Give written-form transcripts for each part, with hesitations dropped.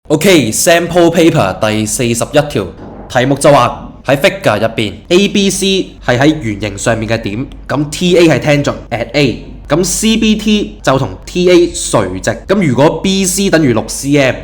OK，sample paper 第41條題目就話喺 figure 入邊 ABC 係喺圓形上面嘅點，咁 TA 係 tangent at A， 咁 CBT 就同 TA 垂直，咁如果 BC 等於6cm，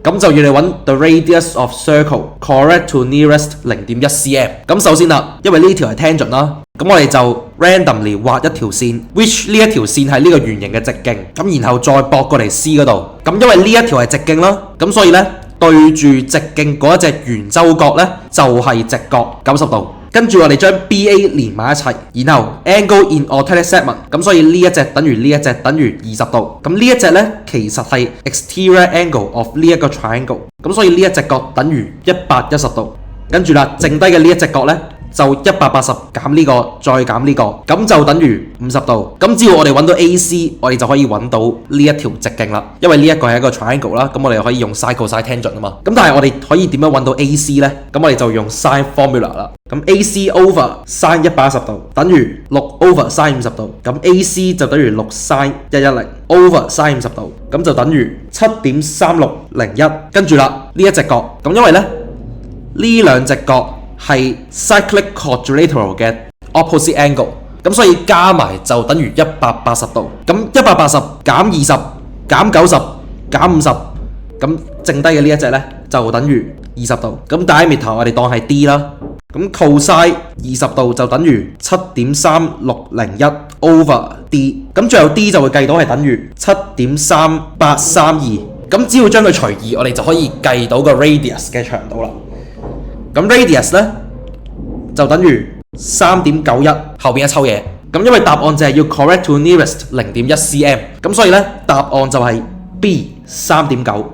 咁就要你揾 the radius of circle correct to nearest 0.1cm。咁首先啦，因為呢條係 tangent 啦，咁我哋就 randomly 畫一條線 ，which 呢一條線係呢個圓形嘅直徑，咁然後再駁過嚟 C 嗰度。咁因為呢一條係直徑啦，咁所以呢，對住直徑嗰一隻圓周角呢，就係直角90度。跟住我哋將 BA 連埋一齊，然後 angle in alternate segment， 咁所以呢一隻等於呢一隻等於20度。咁呢一隻呢，其實係 exterior angle of 呢一個 triangle， 咁所以呢一隻角等於110度。跟住啦，剩低嘅呢一隻角呢，就180減呢個再減呢個，咁就等於50度。咁只要我哋揾到 AC， 我哋就可以揾到呢一條直徑啦。因為呢一個係一個 triangle 啦，咁我哋可以用 sin cosine tangent 啊嘛。咁但係我哋可以點樣揾到 AC 呢？咁我哋就用 sin formula 啦。咁 AC over sin 110度等於6 over sin 50度，咁 AC 就等於6 sin 110 over sin 50度，咁就等於 7.3601。跟住啦，呢一隻角，咁因為呢兩隻角係 cyclic quadrilateral 嘅 opposite angle， 咁所以加埋就等於180度。咁180減20減90減50，咁剩低嘅呢一隻呢，就等於20度。咁 diameter 我哋當係 D 啦。咁 cosine 20度就等於 7.3601 over D， 咁最後 D 就會計到係等於 7.3832， 咁只要將佢除2，我哋就可以計到個 radius 嘅長度啦。咁 radius 呢，就等於 3.91， 後邊一抽嘢。咁因為答案就係要 correct to nearest 0.1cm， 咁所以呢，答案就係 B 3.9。